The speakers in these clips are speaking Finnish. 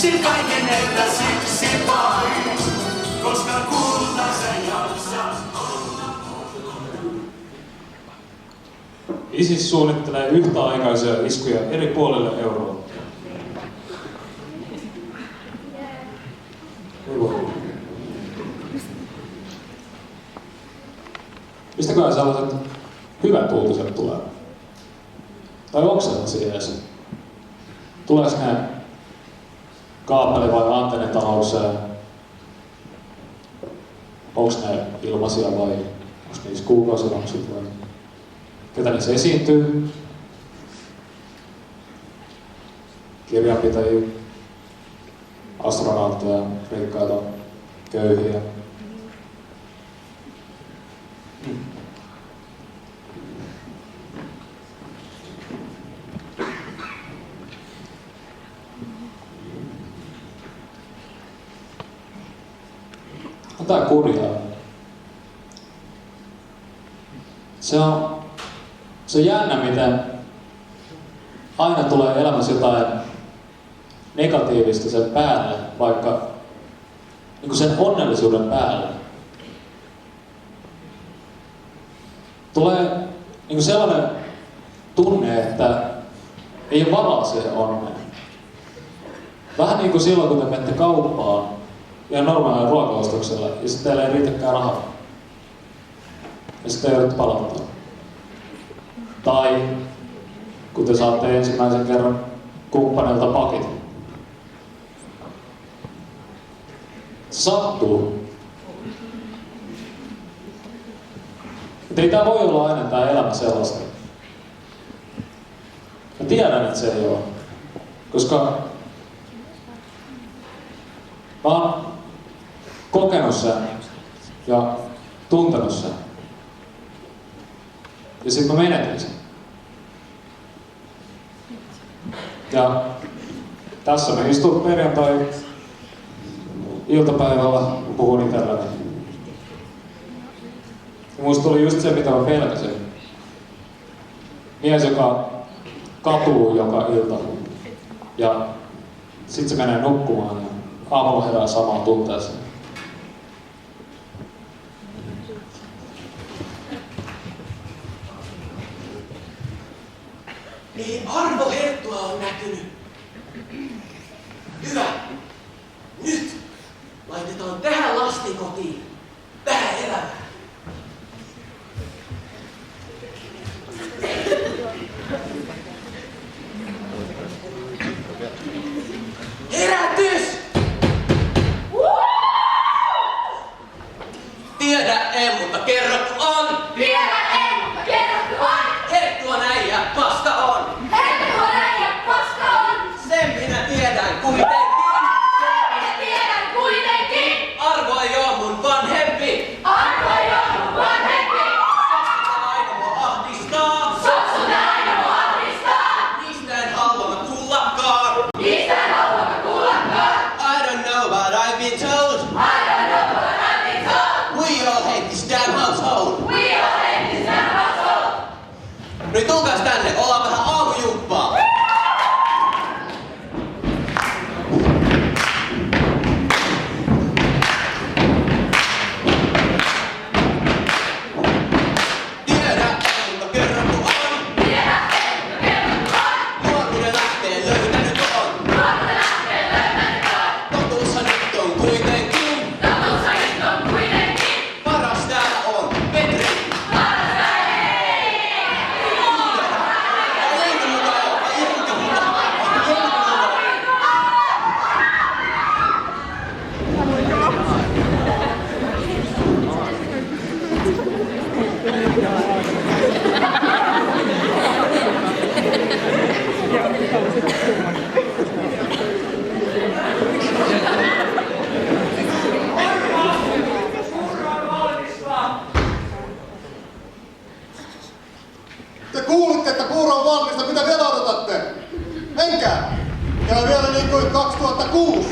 yksin kaiken edellä siksi vain, koska kultaisen jaksat olla. ISIS suunnittelee yhtäaikaisia iskuja eri puolille Eurooppaa. Mistäköhän sellaiset hyvät uutiset tulee? Tai onko sellaisia edes? Tuleeko ne kaapeli- vai antennitahoukseen? Onko ne ilmaisia vai onko niissä kuukausimaksut vai ketä niissä esiintyy? Kirjanpitäjiä, astronautteja, rikkaita, köyhiä. On tää kurjaa. Se on jännä, miten aina tulee elämässä jotain negatiivista sen päälle, vaikka niin sen onnellisuuden päälle. Tulee niin sellainen tunne, että ei ole varaa siihen onneen. Vähän niin kuin silloin, kun te menette kauppaan ihan normaalilla ruokaostoksella ja sitten teillä ei riitäkään rahaa. Ja sitten joudut palauttaa. Tai kun te saatte ensimmäisen kerran kumppanilta paketin. Se sattuu. Mutta ei tää voi olla aina tää elämä sellaista. Mä tiedän, että se ei ole. Koska mä oon kokenut sen ja tuntenut sen. Ja sit mä menetin sen. Ja tässä me istun perjantai-iltapäivällä, puhun itselläni. Ja musta tuli just se, mitä mä pelkäsin. Mies, joka katuu joka ilta. Ja sit se menee nukkumaan ja aamulla herää samaan tunteeseen. Niin arvoherttua on näkynyt. Hyvä. Nyt laitetaan tähän lastikotiin tähän elämään. Herätys! Tiedä en, mutta kerrottu on. Tiedä en, mutta kerrottu on. Herttu on äijä, paska on. Herttu on äijä, paska on. Sen minä tiedän kuitenkin. Minä tiedän kuitenkin. Arvo ei oo mun vanhempi. Arvo ei oo mun vanhempi. Soksuta aina mua ahdistaa. Soksuta aina mua ahdistaa. Niistä en halua mä kuullakaan. Niistä en halua mä kuullakaan. I don't know what I've been told. I don't know what I've been told. We all hate this damn household. We all hate this damn household. Nyt tulkaas tänne, ollaan vähän aamujumppaa. Tiedä en, mutta kerrottu on. Tiedä en, mutta kerrottu on. Luovuuden lähteen löytänyt on. Luovuuden lähteen löytänyt on. Totuushan nyt on kuitenkin. Totuushan nyt on kuitenkin. Paras täällä on Petri. Te kuulitte, että puuro on valmista. Mitä vielä odotatte? Menkää! Ja vielä niin kuin 2006.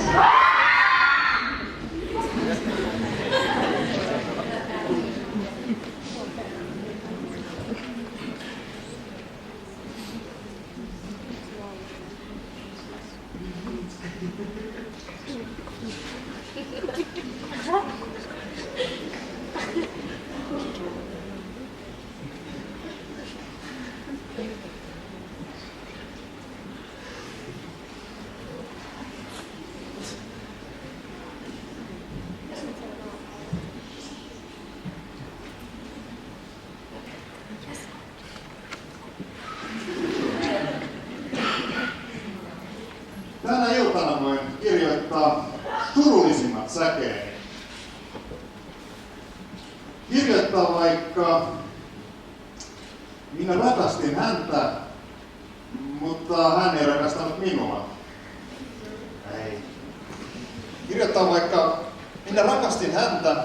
Tänä iltana voin kirjoittaa surullisimmat säkeeni. Kirjoittaa vaikka minä rakastin häntä, mutta hän ei rakastanut minua. Ei. Kirjoittaa vaikka minä rakastin häntä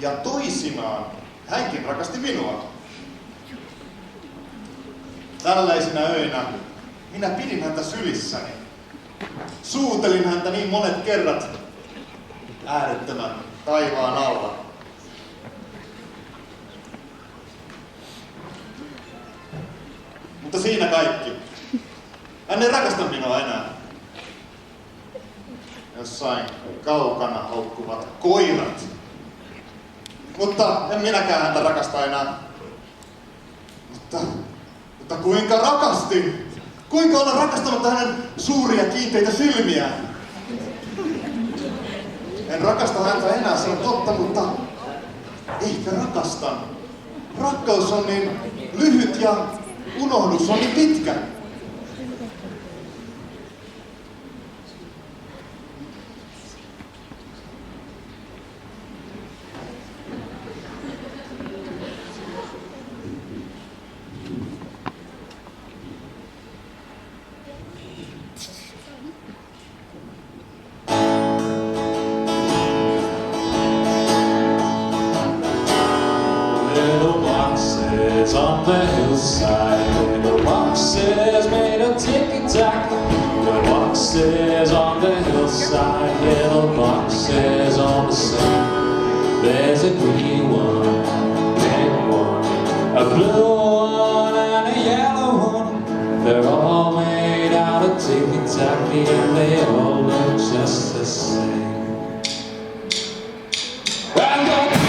ja toisinaan hänkin rakasti minua. Tällaisina öinä minä pidin häntä sylissäni. Suutelin häntä niin monet kerrat äärettömän taivaan alla. Mutta siinä kaikki. Hän ei rakasta minua enää. Jossain kaukana haukkuvat koirat. Mutta en minäkään häntä rakasta enää. Mutta kuinka rakastin? Kuinka olla rakastamatta hänen suuria kiinteitä silmiään? En rakasta häntä enää, se on totta, mutta ehkä rakastan. Rakkaus on niin lyhyt ja unohdus on niin pitkä. On the hillside, the boxes made of ticky-tack. The boxes on the hillside, little boxes on the sand. There's a green one, pink one, a blue one, and a yellow one. They're all made out of ticky-tacky, and they all look just the same. And the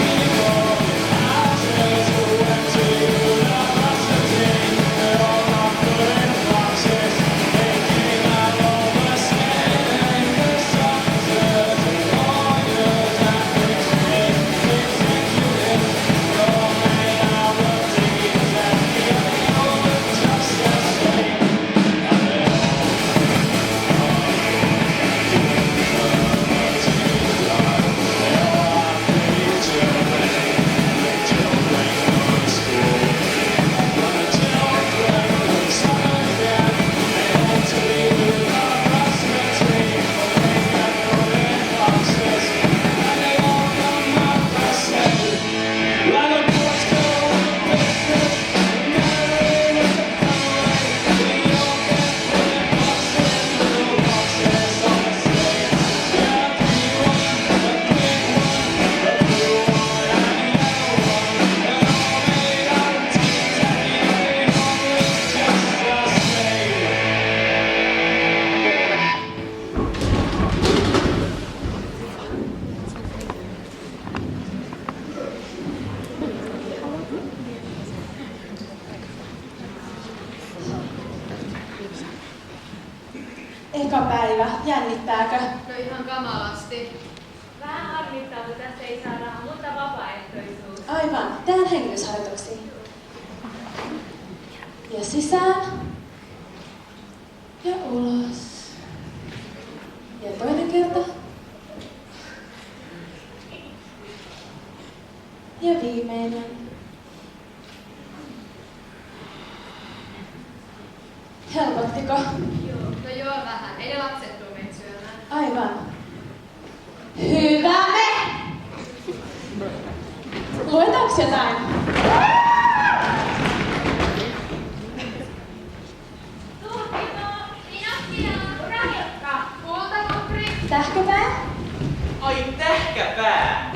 Eka päivä, jännittääkö? No ihan kamalasti. Vähän harmittaa, kun tässä ei saa rahaa, mutta vapaaehtoisuus. Aivan, tehdään hengitysharjoituksia. Ja sisään. Ja ulos. Ja toinen kerta. Ja viimeinen. Helpottiko? No joo vähän, ei ne lapset tuu meitä syömään. Aivan. Hyvä me! Luetaanko jotain? Tutkinto, Pinokio, Rahjokka. Kultakoppri! Tähkäpää? Ai tähkäpää!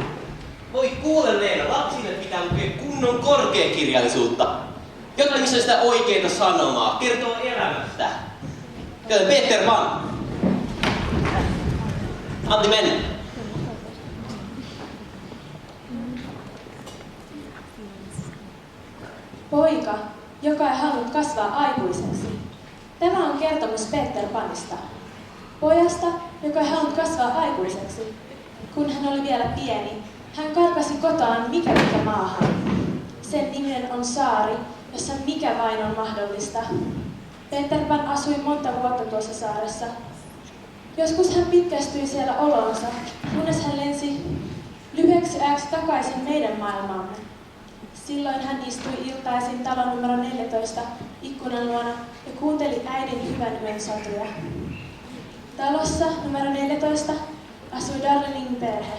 Voi kuule Leena, lapsille pitää lukea kunnon korkeakirjallisuutta. Jotain, missä on sitä oikeita sanomaa, kertoo elämästä. Joten Peter Mann. Antti, mennä. Poika, joka ei halunnut kasvaa aikuiseksi. Tämä on kertomus Peter Panista. Pojasta, joka ei halunnut kasvaa aikuiseksi. Kun hän oli vielä pieni, hän karkasi kotoaan mikä maahan. Sen niminen on saari, jossa mikä vain on mahdollista. Peter Pan asui monta vuotta tuossa saaressa. Joskus hän pitkästyi siellä olonsa, kunnes hän lensi lyhyeksi ajaksi takaisin meidän maailmaamme. Silloin hän istui iltaisin talon numero 14 ikkunan luona ja kuunteli äidin hyvän yön satuja. Talossa numero 14 asui Darlingin perhe,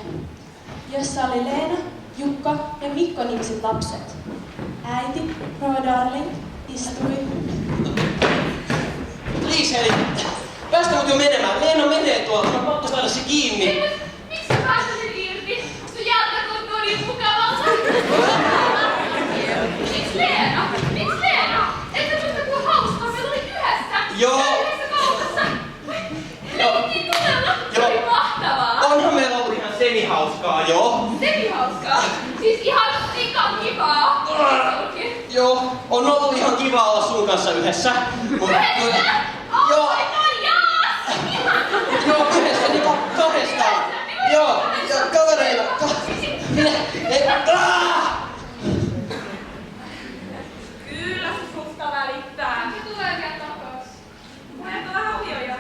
jossa oli Leena, Jukka ja Mikko-nimiset lapset. Äiti, rouva Darling, istui. Liis, hei, päästä mut jo menemään. Leena menee tuolta, mä pakko saada se kiinni. Ei, mut miksi sä päästäsit irti? Sun jalka tuntuu niin mukavalta. Miks Leena? Miks Leena? Et sä muista kuinka hauskaa meillä oli yhdessä? Joo. Ja yhdessä kaupassa. Leikittiin todella. Se oli mahtavaa. Onhan meillä ollut ihan semi-hauskaa, joo. Semi-hauskaa. Siis ihan sikan kivaa. Joo, on ollut ihan kiva olla sun kanssa yhdessä. Yhdessä? Joo. Oh my jaas! Joo, yhdessä, niinku kahdestaan. Joo, kavereina. Minä, Kyllä se susta välittää. Se tulee vielä takas. Mä jätän vähän ujoja.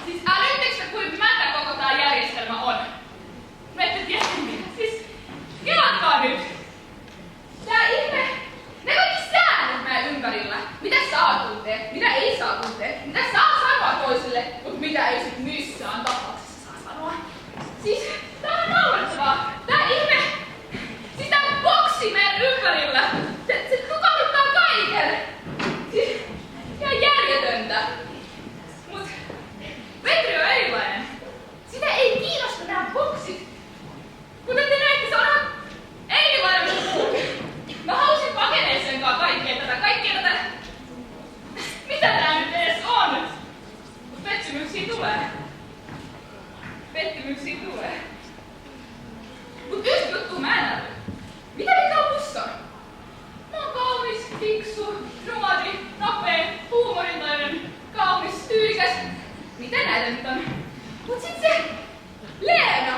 Siis älyttekö kuinka mätä koko tää järjestelmä on? Mä ette tiedä mitä. Siis kelatkaa nyt. Tää ihme. Ne kaikki säännöt meidän ympärillä. Mitä saa tuntea, mitä ei saa tuntea, mitä saa sanoa toiselle, mutta mitä ei sit missään tapauksessa saa sanoa. Siis tää on naurettavaa. Tää ihme. Siis tää boksi meidän ympärillä. Se tukahduttaa kaiken. Siis ihan järjetöntä. Mut Petri on erilainen. Sitä ei kiinnosta nämä boksit. Kuten te näette, se on ihan erilainen kuin muut. Mä halusin pakenee sen kanssa kaikkea tätä. Mitä tää nyt edes on? Mut pettymyksiä tulee. Mut yksi juttu mä en äly. Mitä on musta? Mä oon kaunis, fiksu, nuori, nopea, huumorintainen, kaunis, tyylikäs. Mitä näitä nyt on? Mut sit se Leena,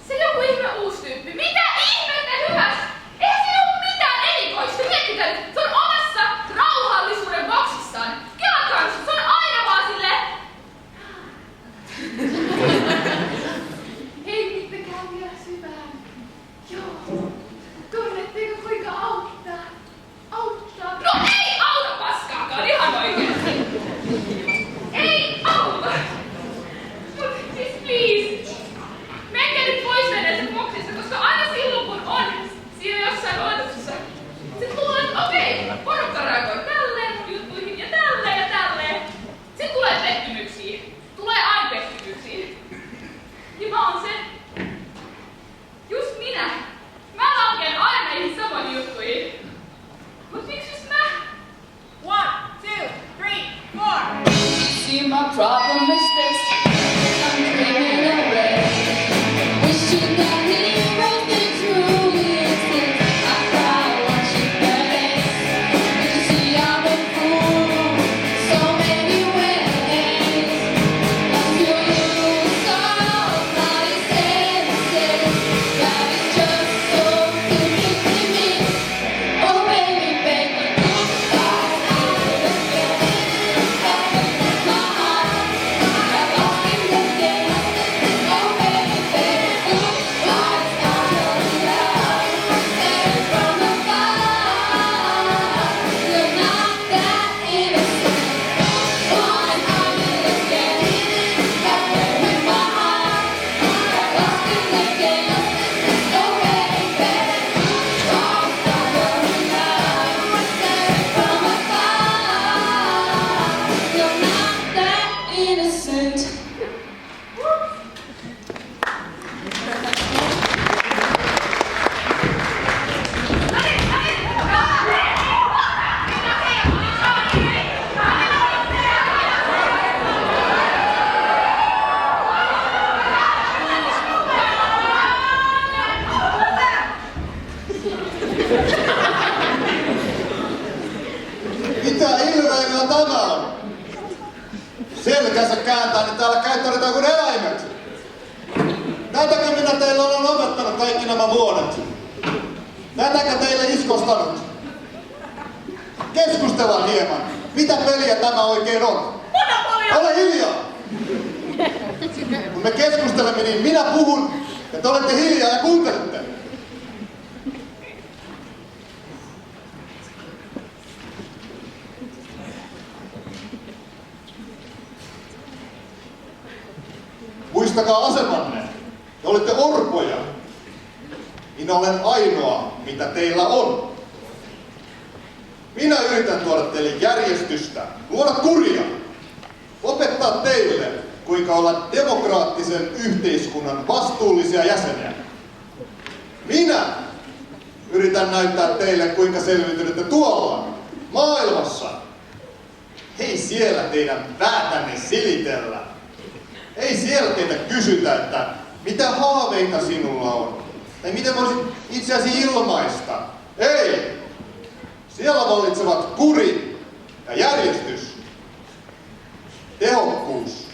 se joku ihme uusi tyyppi. Mitä ihmettä hyväs? Eihän siinä oo mitään erikoista. Miettikää nyt, se on omassa rauhallisuuden boksissaan. Kelatkaa, se on aina vaan silleen. Hengittäkää vielä syvään. Joo. Tunnetteko kuinka auttaa? Auttaa? No ei auta paskaakaan, ihan oikeesti. Ei auta! Mut siis Tätäkö minä teillä olen opettanut kaikki nämä vuodet? Tätäkö teille iskostanut? Keskustellaan hieman. Mitä peliä tämä oikein on? Monopolia! Ole hiljaa! Kun me keskustelemme, niin minä puhun ja te olette hiljaa ja kuuntelette. Muistakaa asemanne. Te olette orpoja. Minä olen ainoa, mitä teillä on. Minä yritän tuoda teille järjestystä, luoda kuria, opettaa teille, kuinka olla demokraattisen yhteiskunnan vastuullisia jäseniä. Minä yritän näyttää teille, kuinka selviytytte tuolla maailmassa. Ei siellä teidän päätänne silitellä. Ei siellä teitä kysytä, että mitä haaveita sinulla on. Tai miten voisit itseäsi ilmaista. Ei! Siellä vallitsevat kuri ja järjestys. Tehokkuus.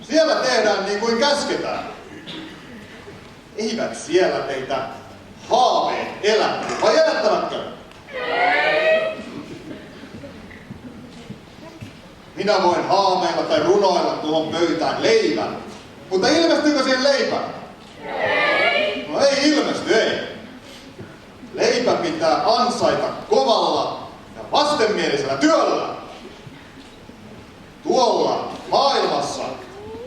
Siellä tehdään niin kuin käsketään. Eivät siellä teitä haaveet elätä. Vai elättävätkö? Minä voin haameilla tai runoilla tuohon pöytään leivän. Mutta ilmestyykö siihen leipä? No ei ilmesty, ei. Leipä pitää ansaita kovalla ja vastenmielisellä työllä. Tuolla maailmassa,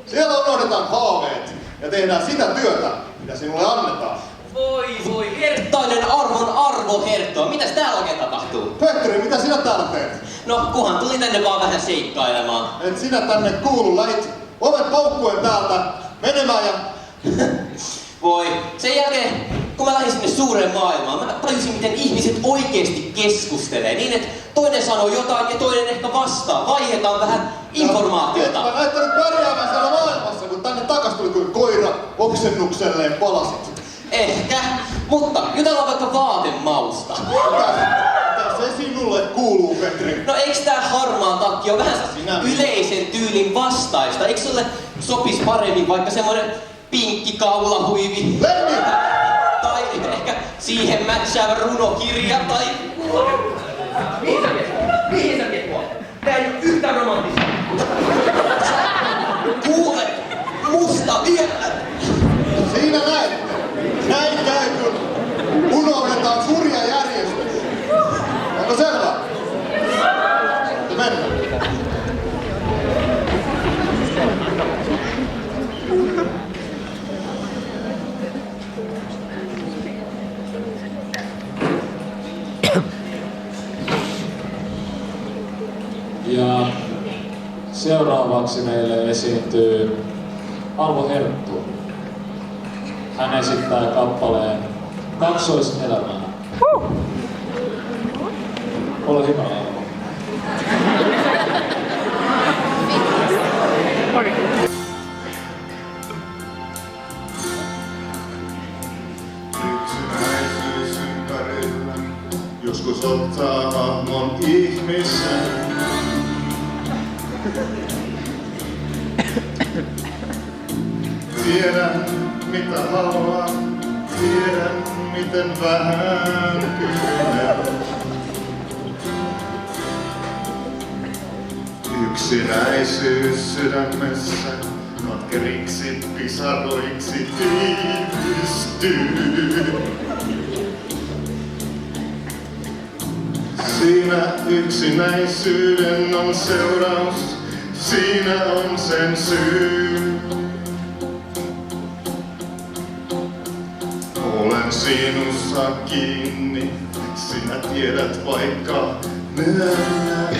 siellä unohdetaan haaveet ja tehdään sitä työtä, mitä sinulle annetaan. Voi, herttainen arvon arvo herttoa. Mitäs täällä oikein tapahtuu? Petteri, mitä sinä täällä teet? No, kuhan tuli tänne vaan vähän seikkailemaan. Et sinä tänne kuulu, lähit ovet paukkuen täältä menemään ja... Voi, sen jälkeen kun mä lähdin sinne suureen maailmaan, mä tajusin miten ihmiset oikeesti keskustelee niin, että toinen sanoo jotain ja toinen ehkä vastaa. Vaihdetaan vähän informaatiota. Mä näyttänyt pärjäävän siellä maailmassa, kun tänne takas tuli kuin koira oksennukselleen palasit. Ehkä, mutta jutellaan vaikka vaatemausta. Mitä se sinulle kuuluu, Petri? No eiks tää harmaa takki on vähän yleisen tyylin vastaista? Eiks sulle sopis paremmin vaikka semmonen pinkki kaulahuivi? Lemmi! Tai ehkä siihen matchäävä runokirja tai... Mihin sä tiedät mua? Tää ei oo yhtään romanttista. Kuule, musta vielä! Siinä näette. Näin käy, kun unohdetaan kurja järjestys. Onko selvä? Mennään. Ja seuraavaksi meille esiintyy Alvo Herttu. Hän esittää kappaleen Kaksoiselämää. Ole hyvä, Alvo. Yksinäisyys ympärillä joskus ottaa hahmon ihmisen. Tiedän mitä haluan, tiedän miten vähän kynnen. Yksinäisyys sydämessä katkeriksi pisaroiksi tiivistyy. Siinä yksinäisyyden on seuraus, siinä on sen syy. Olen sinussa kiinni, sinä tiedät vaikka myönnän.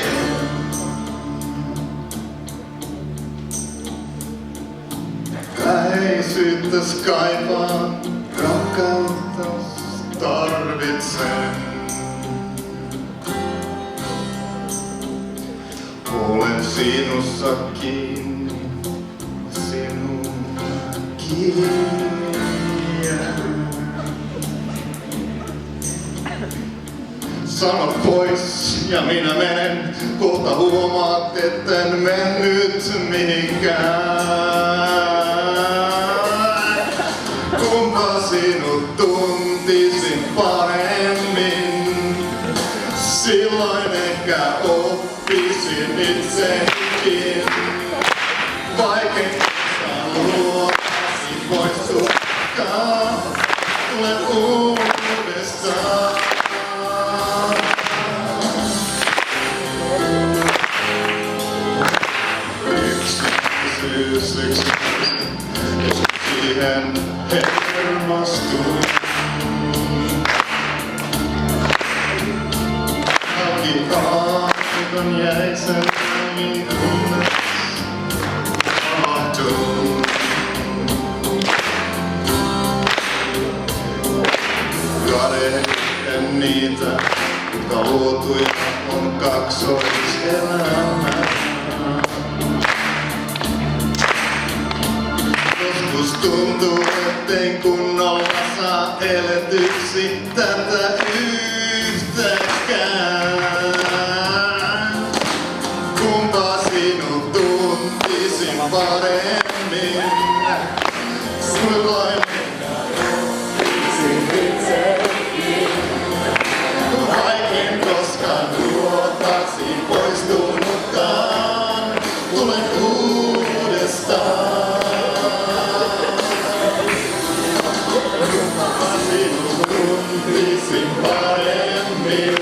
Läheisyyttäs kaipaan, rakkauttas tarvitsen. Olen sinussa kiinni, sinun kiinni. Sano pois ja minä menen, kohta huomaat etten mennyt mihinkään. Kunpa sinut tuntisin paremmin, silloin ehkä oppisin itsekin. Vaikein koskaan luotasi poistukaan, tulen uudestaan. Yksityisyys, siihen hermostuin. Haki aikon jäi sen näin kunnes havahtuin. Kadehden niitä, jotka luotuja on kaksoiselämä. Joskus tuntuu, ettein kunnolla saa eletyksi tätä yhtäkään. Kunpa sinut tuntisin paremmin, silloin oppisin itsekin. Vaikein koskaan luotasi poistunutkaan, tulen uudestaan. Tuntisin paremmin.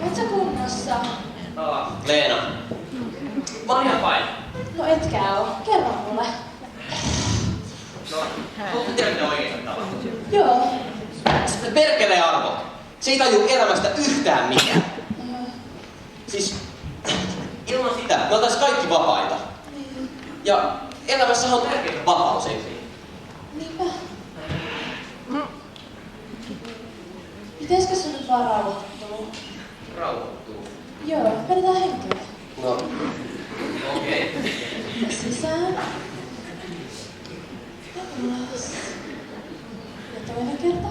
Oot sä kunnossa? Leena. Mä oon ihan fine. No etkää oo. Kerro mulle. No, haluatko tiedä mitä oikeesti tapahtuu? Joo. Sitten perkelee Arvo. Se ei tajuu elämästä yhtään mitään. Siis ilman sitä me oltais kaikki vapaita. Niin. Ja elämässä on tärkeää vapaus, eikö niin? Niinpä. Pitäisikö sun nyt vaan rauhoittua? Rauhoittuu. Joo, vedetään henkeä. No, okei. Sisään. Ja ulos. Ja toinen kerta.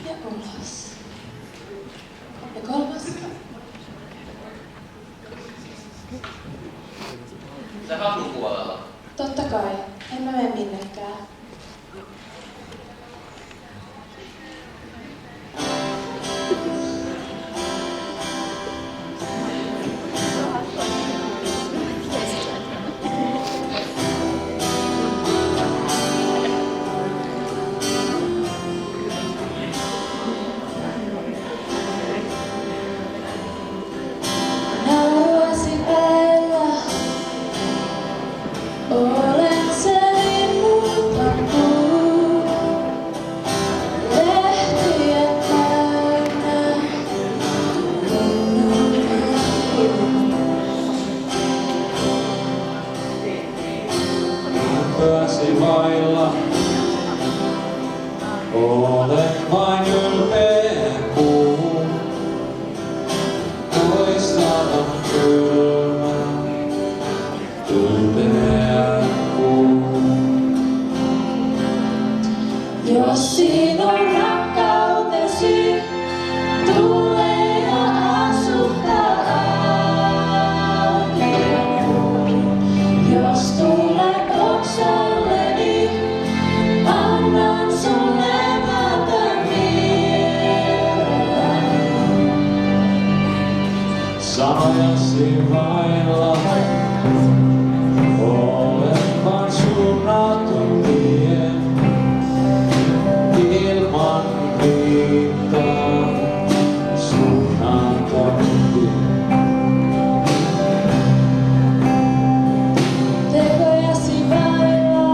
Ja ulos. Ja kolmas. Sä oot mun puolella. Totta kai. En mä mene minnekään. Haluaisin elää. Olen se linnuntakuu, lehtien täynnä Pääsi vailla, olen vain ylpeä puu. Toisaalla kylmä, ylpeä puu. Jos sinun rakkautesi tulee ja asuttaa autioon, jos tulet oksalleni, annan sulle levätä mielen. Sanojasi vailla, olen vain suunnaton tie. Ilman viittaa, suunnaton tie. Tekojasi vailla,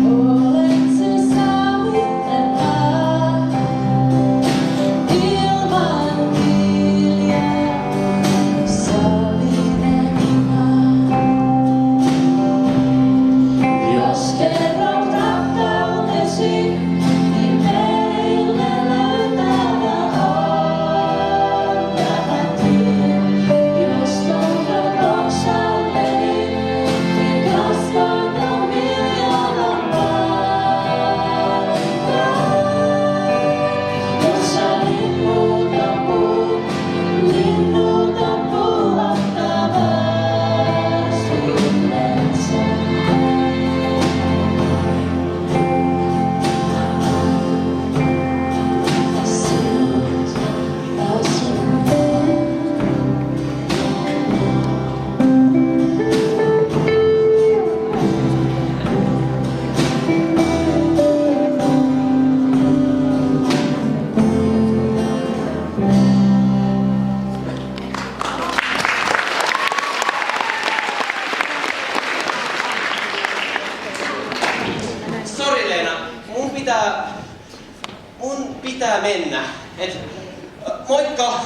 olen se savinen pää. Ilman viljaa, savinen Moikka!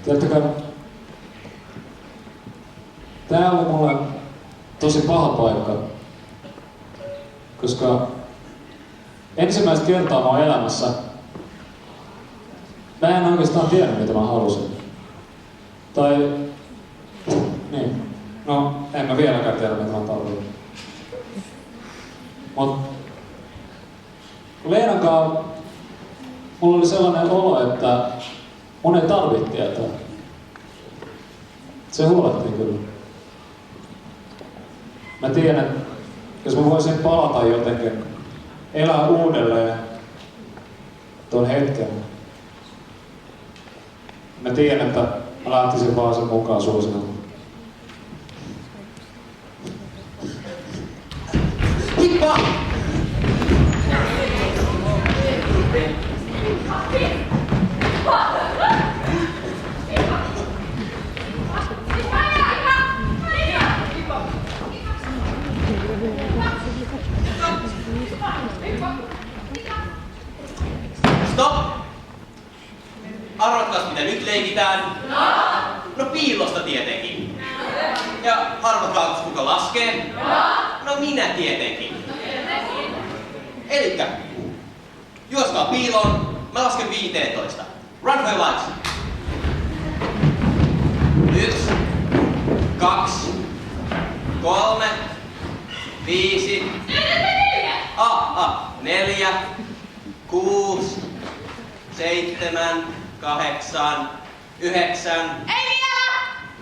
Tiedättekö, tää oli mulle tosi paha paikka, koska ensimmäistä kertaa mun elämässä mä en oikeastaan tiedä, mitä mä halusin. Tai, niin, no en mä vieläkään tiedä, mitä mä tarvitsen. Mut Leenan kanssa mulla oli sellainen olo, että mun ei tarvitse tietää. Se huolettiin kyllä. Mä tiedän, että jos mä voisin palata jotenkin, elää uudelleen tuon hetken. Mä tiedän, että mä lähtisin vaan sen mukaan suosinalle. Hippa! Stop! Arvatkaas mitä nyt leikitään? No piilosta tietenkin. Ja arvatkaas kuka laskee? No minä tietenkin. Elikkä, juoskaa piiloon, mä lasken 15. Run for your lives. 1, 2, 3, 5, 4, 6, 7, 8, 9. Ei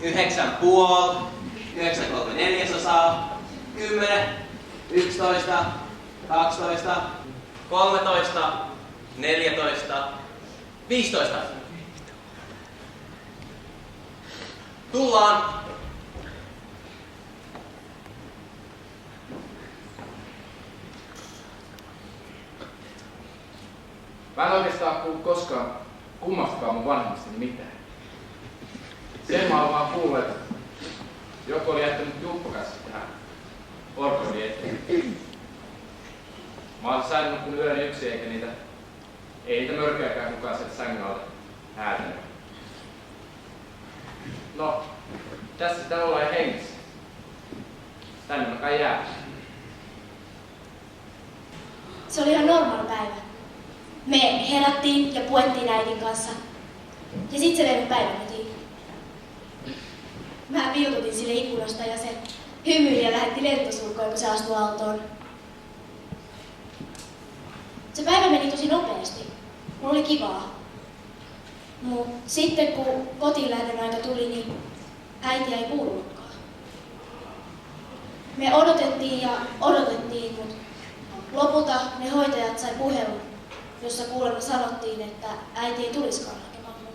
vielä! 9,5, 9,3/4, 10, 11, 12, 13, 14, 15. Tullaan. Mä en oikeastaan kuullut koskaan kummastakaan mun vanhemmistani mitään. Sen mä oon vaan kuullut, että joku oli jättänyt juppakassit tähän orkoidi eteen. Mä oon säilynyt kun yön yksin eikä niitä mörköjäkään kukaan sieltä sängyn alle häätänyt. No, tässä sitä ollaan hengissä. Tänne mä kai jää. Se oli ihan normaali päivä. Me herättiin ja puettiin äidin kanssa. Ja sit se vei päivän kotiin. Mä piilutin sille ikkunasta ja se hymyili ja lähetti lentosulkoon, kun se astui autoon. Se päivä meni tosi nopeasti. Mulla oli kivaa. Mut sitten kun kotiin lähdön aika tuli, niin äitiä ei kuulunutkaan. Me odotettiin, mutta lopulta ne hoitajat sai puhelun, jossa kuulemma sanottiin, että äiti ei tulisikaan hakemaan mua.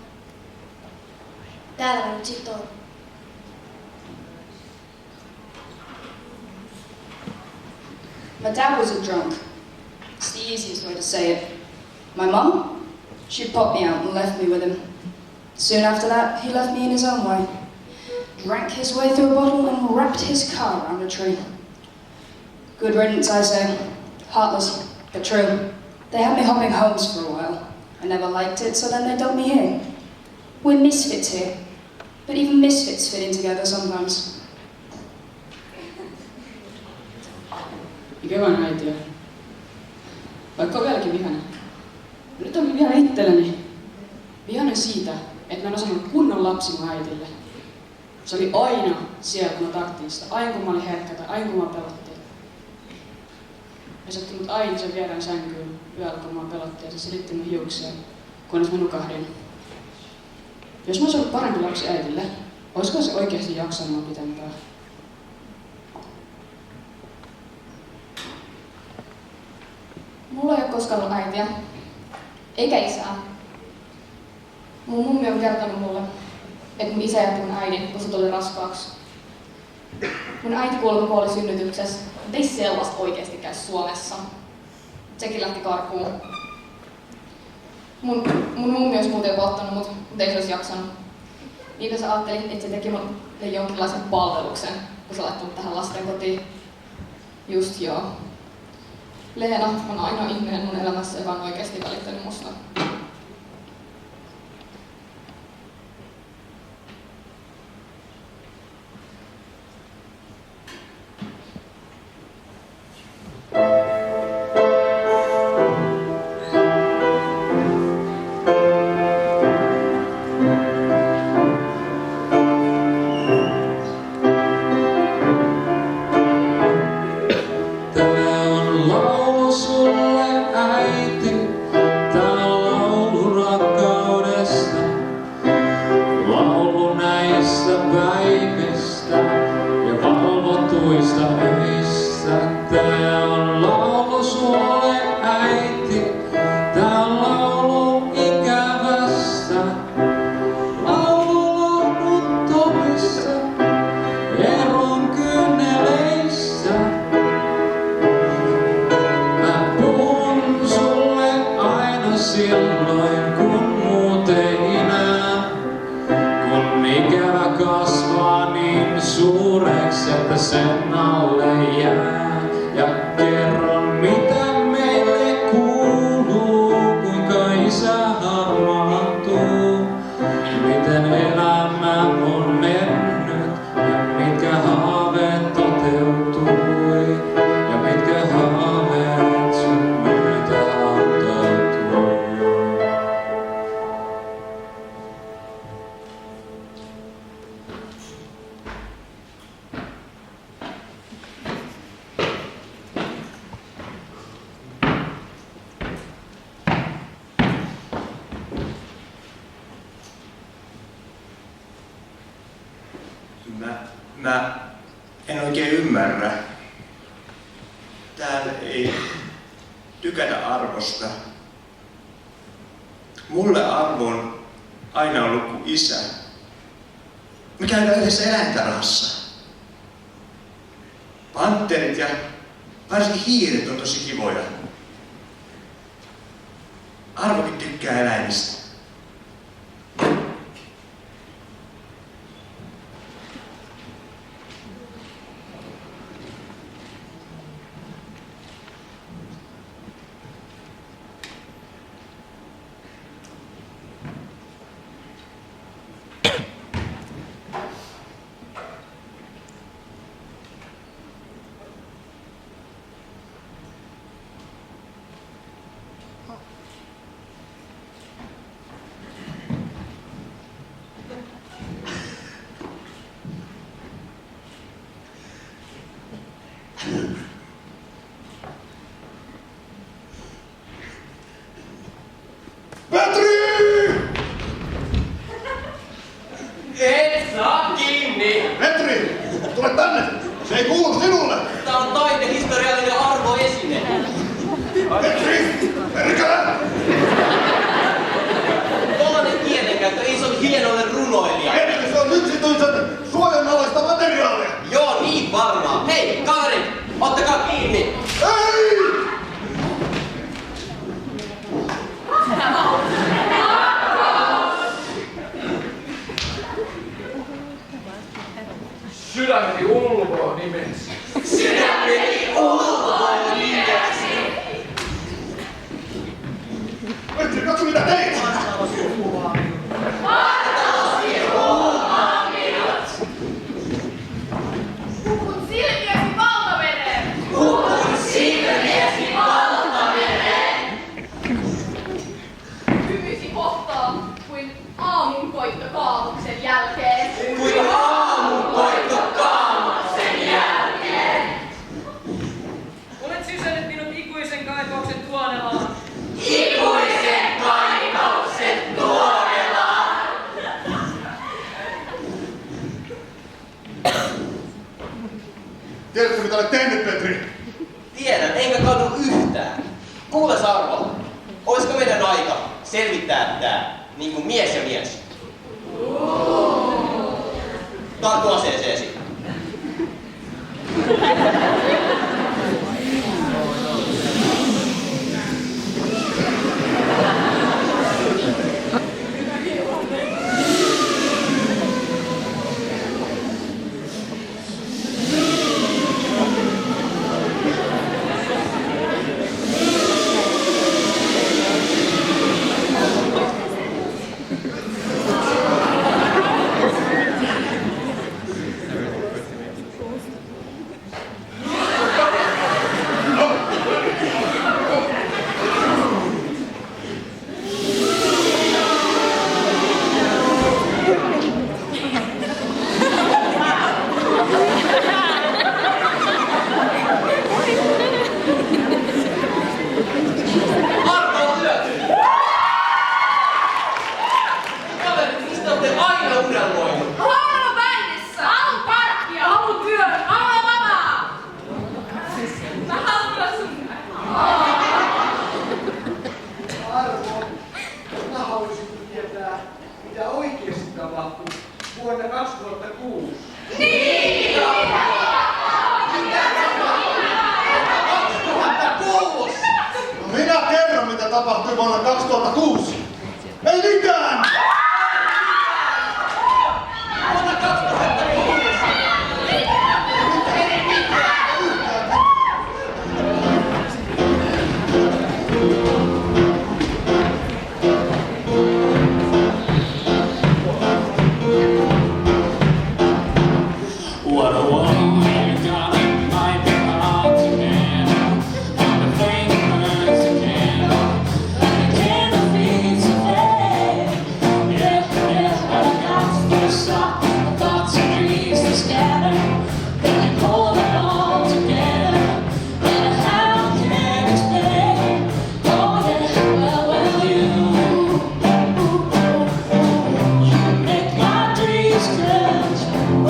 Täällä mä nyt sit on. My dad was a drunk. It's the easiest way to say it. My mum, she popped me out and left me with him. Soon after that, he left me in his own way. Drank his way through a bottle and wrapped his car around a tree. Good riddance, I say. Heartless, but true. They had me hopping homes for a while. I never liked it, so then they dumped me here. We're misfits here. But even misfits fit in together sometimes. Mikä vaan äitiä. Vaikka on vieläkin vihainen. Nyt on vielä itselleni vihainen siitä, että mä en osannut kunnon lapsi mun äitille. Se oli aina siellä, kun mä tarttiin sitä. Aina kun mä olin herkkä tai aina kun mä pelottiin. Ja se otti mut aina sen viereen sänkyyn yöllä, kun mä pelottiin. Ja se silitti mun hiuksia, kunnes mä nukahdin. Jos mä olisin ollut parempi lapsi äitille, olisiko se oikeasti jaksanut mua pitempään? Mulla ei ole koskaan ollut äitiä, eikä isää. Mun mummi on kertonut mulle, että mun isä jätti mun äidin, kun se tuli raskaaksi. Mun äiti kuoli synnytyksessä, mutta ei sellaista oikeasti käy Suomessa. Sekin lähti karkuun. Mun mummi olisi muuten jopa ottanut mut, mutta ei se olisi jaksanut. Niinpä se ajatteli, että se teki mulle jonkinlaisen palveluksen, kun se laittoi tähän lastenkotiin. Just joo. Leena on ainoa ihminen mun elämässä, joka on oikeasti välittänyt musta. Mä en oikein ymmärrä. Täällä ei tykätä arvosta. Mulle arvo on aina ollut kuin isä. Me käydään yhdessä eläintarhassa. Panterit ja varsinkin hiiret on tosi kivoja. Arvokin tykkää eläimistä. Et saa kiinni! Petri! Tule tänne! Se ei kuulu sinulle! Tää on taidehistoriallinen arvoesine. Petri! Perkele! Tollanen kielenkäyttö ei se ole hienoille runoilija. Petri, se on yksityisen suojanalaista materiaalia! Joo, niin varmaan. Hei, kaverit! Ottakaa kiinni! Ei! Sydämeni ulvoo nimesi. Sydämeni ulvoo nimesi! Petri, katso mitä teit! Vartalosi huumaa minut! Hukun silmiesi valtamereen! Hukun silmiesi valtamereen! Hymysi kohtaa kuin aamunkoitto kaamuksen jälkeen. Kuin aamunkoitto kaamuksen jälkeen! Olet sysännyt minut ikuisen kaipauksen tuonelaan. Ikuisen kaipauksen tuonelaan! Tiedätkö mitä olet tehnyt, Petri? Tiedän, enkä kadu yhtään. Kuules Arvo, olisiko meidän aika selvittää tää niin kuin mies ja mies? Tartu aseeseesi. tapahtui vuonna 2006? Ei mitään! Vuonna 2006! What a woman you got, it might be hard to handle. When the flame burns the candle, and the candle feeds the flame. Yeah, yeah, I got to stop. The thoughts and dreams that scatter, then you pull it all together. And how can I explain? Oh yeah, well, you make my dreams come true.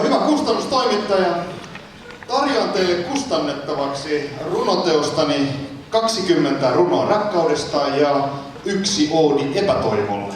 Hyvä kustannustoimittaja, tarjoan teille kustannettavaksi runoteostani 20 runoa rakkaudesta ja 1 oodi epätoivolle.